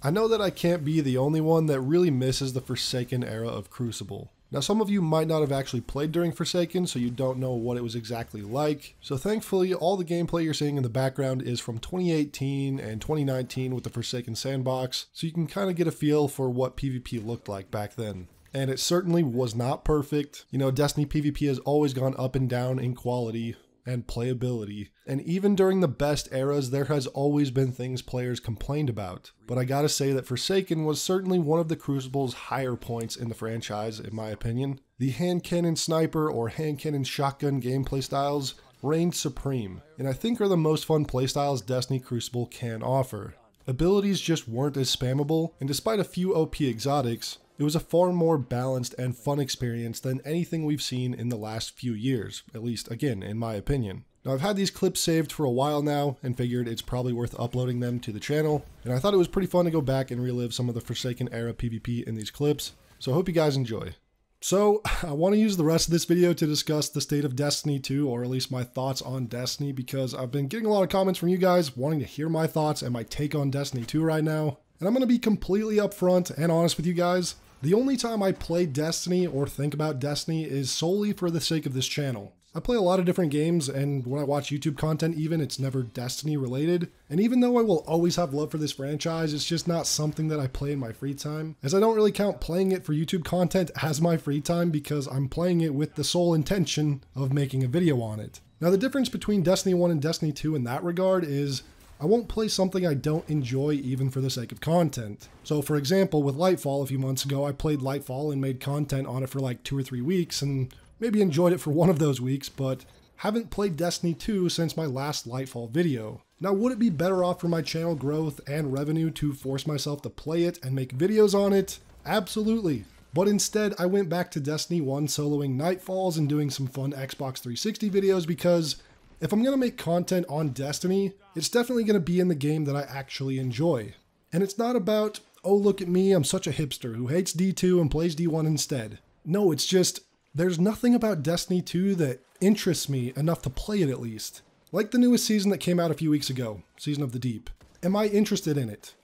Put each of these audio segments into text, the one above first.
I know that I can't be the only one that really misses the Forsaken era of Crucible. Now, some of you might not have actually played during Forsaken, so you don't know what it was exactly like. So thankfully, all the gameplay you're seeing in the background is from 2018 and 2019 with the Forsaken sandbox, so you can kind of get a feel for what PvP looked like back then. And it certainly was not perfect. You know, Destiny PvP has always gone up and down in quality and playability. And even during the best eras, there has always been things players complained about. But I gotta say that Forsaken was certainly one of the Crucible's higher points in the franchise, in my opinion. The hand cannon sniper or hand cannon shotgun gameplay styles reigned supreme, and I think are the most fun playstyles Destiny Crucible can offer. Abilities just weren't as spammable, and despite a few OP exotics, it was a far more balanced and fun experience than anything we've seen in the last few years, at least again, in my opinion. Now, I've had these clips saved for a while now and figured it's probably worth uploading them to the channel, and I thought it was pretty fun to go back and relive some of the Forsaken era PvP in these clips, so I hope you guys enjoy. So, I want to use the rest of this video to discuss the state of Destiny 2, or at least my thoughts on Destiny, because I've been getting a lot of comments from you guys wanting to hear my thoughts and my take on Destiny 2 right now, and I'm going to be completely upfront and honest with you guys. The only time I play Destiny or think about Destiny is solely for the sake of this channel. I play a lot of different games, and when I watch YouTube content even, it's never Destiny related. And even though I will always have love for this franchise, it's just not something that I play in my free time, as I don't really count playing it for YouTube content as my free time because I'm playing it with the sole intention of making a video on it. Now, the difference between Destiny 1 and Destiny 2 in that regard is I won't play something I don't enjoy even for the sake of content. So for example, with Lightfall a few months ago, I played Lightfall and made content on it for like 2 or 3 weeks and maybe enjoyed it for one of those weeks, but haven't played Destiny 2 since my last Lightfall video. Now, would it be better off for my channel growth and revenue to force myself to play it and make videos on it? Absolutely. But instead, I went back to Destiny 1 soloing Nightfalls and doing some fun Xbox 360 videos because if I'm going to make content on Destiny, it's definitely going to be in the game that I actually enjoy. And it's not about, oh look at me, I'm such a hipster who hates D2 and plays D1 instead. No, it's just, there's nothing about Destiny 2 that interests me enough to play it at least. Like the newest season that came out a few weeks ago, Season of the Deep. Am I interested in it?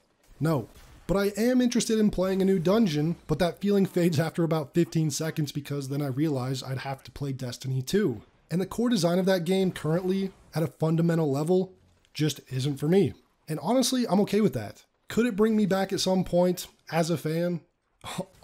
No. But I am interested in playing a new dungeon, but that feeling fades after about 15 seconds because then I realize I'd have to play Destiny 2. And the core design of that game currently, at a fundamental level, just isn't for me. And honestly, I'm okay with that. Could it bring me back at some point as a fan?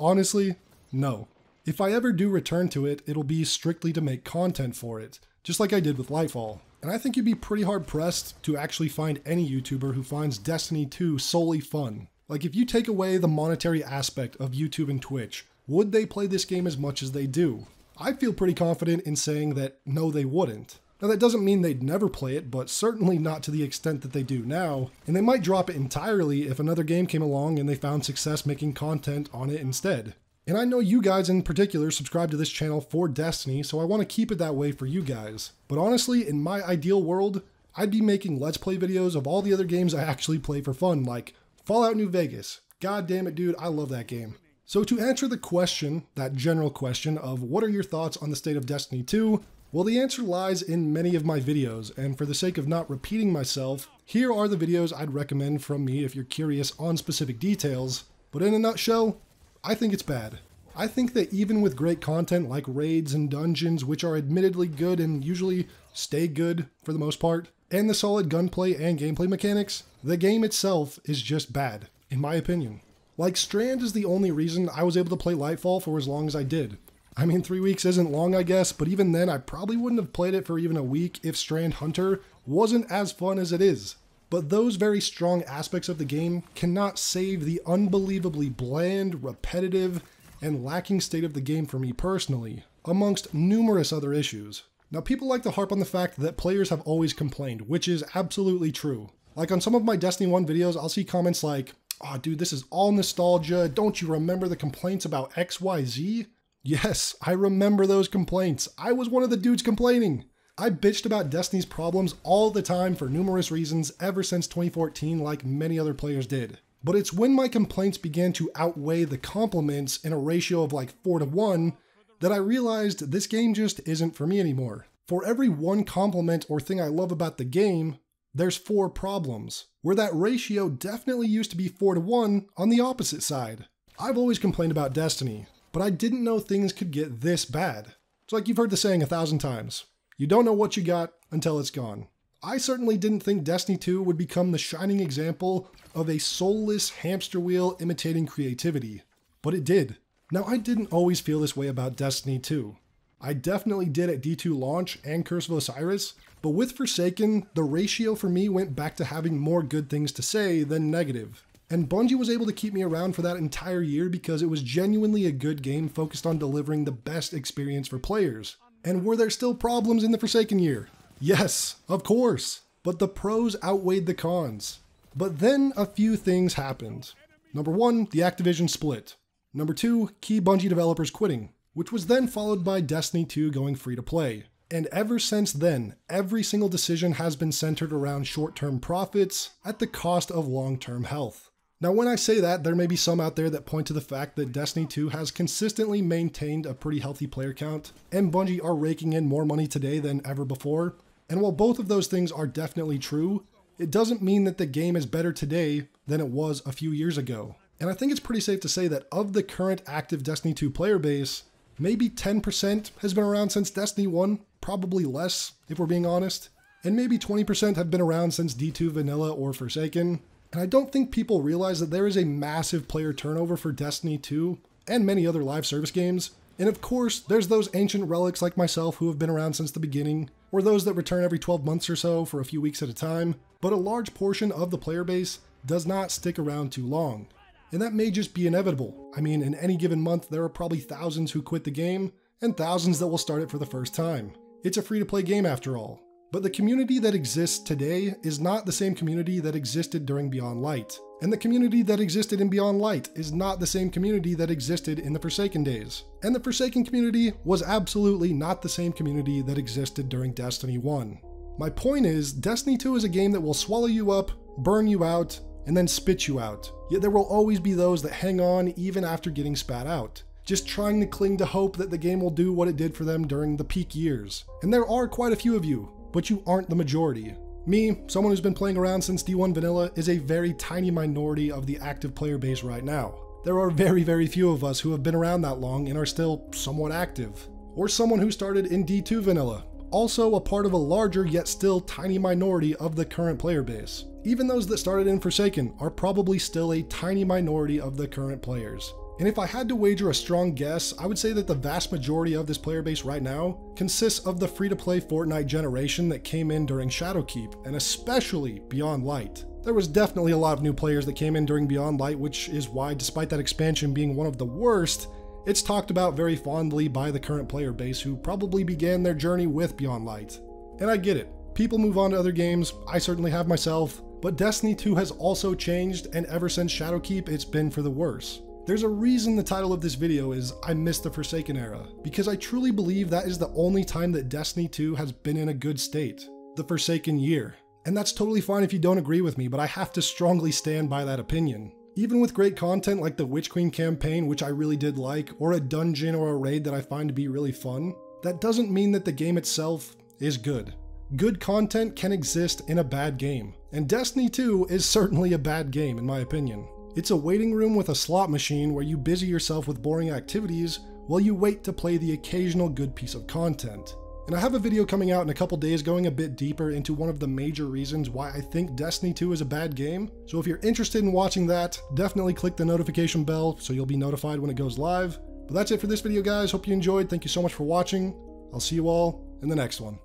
Honestly, no. If I ever do return to it, it'll be strictly to make content for it, just like I did with Lightfall. And I think you'd be pretty hard pressed to actually find any YouTuber who finds Destiny 2 solely fun. Like if you take away the monetary aspect of YouTube and Twitch, would they play this game as much as they do? I feel pretty confident in saying that no, they wouldn't. Now that doesn't mean they'd never play it, but certainly not to the extent that they do now, and they might drop it entirely if another game came along and they found success making content on it instead. And I know you guys in particular subscribe to this channel for Destiny, so I want to keep it that way for you guys. But honestly, in my ideal world, I'd be making Let's Play videos of all the other games I actually play for fun, like Fallout New Vegas. God damn it, dude, I love that game. So to answer the question, that general question of what are your thoughts on the state of Destiny 2, well, the answer lies in many of my videos, and for the sake of not repeating myself, here are the videos I'd recommend from me if you're curious on specific details, but in a nutshell, I think it's bad. I think that even with great content like raids and dungeons, which are admittedly good and usually stay good for the most part, and the solid gunplay and gameplay mechanics, the game itself is just bad, in my opinion. Like, Strand is the only reason I was able to play Lightfall for as long as I did. I mean, 3 weeks isn't long, I guess, but even then I probably wouldn't have played it for even a week if Strand Hunter wasn't as fun as it is. But those very strong aspects of the game cannot save the unbelievably bland, repetitive, and lacking state of the game for me personally, amongst numerous other issues. Now, people like to harp on the fact that players have always complained, which is absolutely true. Like on some of my Destiny 1 videos, I'll see comments like, "Oh, dude, this is all nostalgia. Don't you remember the complaints about XYZ?" Yes, I remember those complaints. I was one of the dudes complaining. I bitched about Destiny's problems all the time for numerous reasons ever since 2014, like many other players did. But it's when my complaints began to outweigh the compliments in a ratio of like 4-to-1 that I realized this game just isn't for me anymore. For every one compliment or thing I love about the game, there's 4 problems, where that ratio definitely used to be 4-to-1 on the opposite side. I've always complained about Destiny, but I didn't know things could get this bad. It's like you've heard the saying 1,000 times. You don't know what you got until it's gone. I certainly didn't think Destiny 2 would become the shining example of a soulless hamster wheel imitating creativity, but it did. Now, I didn't always feel this way about Destiny 2. I definitely did at D2 launch and Curse of Osiris, but with Forsaken, the ratio for me went back to having more good things to say than negative. And Bungie was able to keep me around for that entire year because it was genuinely a good game focused on delivering the best experience for players. And were there still problems in the Forsaken year? Yes, of course, but the pros outweighed the cons. But then a few things happened. Number 1, the Activision split. Number 2, key Bungie developers quitting, which was then followed by Destiny 2 going free to play. And ever since then, every single decision has been centered around short-term profits at the cost of long-term health. Now, when I say that, there may be some out there that point to the fact that Destiny 2 has consistently maintained a pretty healthy player count, and Bungie are raking in more money today than ever before. And while both of those things are definitely true, it doesn't mean that the game is better today than it was a few years ago. And I think it's pretty safe to say that of the current active Destiny 2 player base, maybe 10% has been around since Destiny 1, probably less, if we're being honest. And maybe 20% have been around since D2 Vanilla or Forsaken. And I don't think people realize that there is a massive player turnover for Destiny 2 and many other live service games. And of course, there's those ancient relics like myself who have been around since the beginning, or those that return every 12 months or so for a few weeks at a time. But a large portion of the player base does not stick around too long. And that may just be inevitable. I mean, in any given month, there are probably thousands who quit the game, and thousands that will start it for the first time. It's a free-to-play game after all. But the community that exists today is not the same community that existed during Beyond Light. And the community that existed in Beyond Light is not the same community that existed in the Forsaken days. And the Forsaken community was absolutely not the same community that existed during Destiny 1. My point is, Destiny 2 is a game that will swallow you up, burn you out, and then spit you out. Yet there will always be those that hang on even after getting spat out, just trying to cling to hope that the game will do what it did for them during the peak years. And there are quite a few of you, but you aren't the majority. Me, someone who's been playing around since D1 Vanilla, is a very tiny minority of the active player base right now. There are very, very few of us who have been around that long and are still somewhat active. Or someone who started in D2 Vanilla, also a part of a larger yet still tiny minority of the current player base. Even those that started in Forsaken are probably still a tiny minority of the current players. And if I had to wager a strong guess, I would say that the vast majority of this player base right now consists of the free-to-play Fortnite generation that came in during Shadowkeep, and especially Beyond Light. There was definitely a lot of new players that came in during Beyond Light, which is why, despite that expansion being one of the worst, it's talked about very fondly by the current player base who probably began their journey with Beyond Light. And I get it. People move on to other games, I certainly have myself, but Destiny 2 has also changed, and ever since Shadowkeep, it's been for the worse. There's a reason the title of this video is I Miss the Forsaken Era, because I truly believe that is the only time that Destiny 2 has been in a good state. The Forsaken year. And that's totally fine if you don't agree with me, but I have to strongly stand by that opinion. Even with great content like the Witch Queen campaign, which I really did like, or a dungeon or a raid that I find to be really fun, that doesn't mean that the game itself is good. Good content can exist in a bad game, and Destiny 2 is certainly a bad game in my opinion. It's a waiting room with a slot machine where you busy yourself with boring activities while you wait to play the occasional good piece of content. And I have a video coming out in a couple days going a bit deeper into one of the major reasons why I think Destiny 2 is a bad game. So if you're interested in watching that, definitely click the notification bell so you'll be notified when it goes live. But that's it for this video, guys. Hope you enjoyed. Thank you so much for watching. I'll see you all in the next one.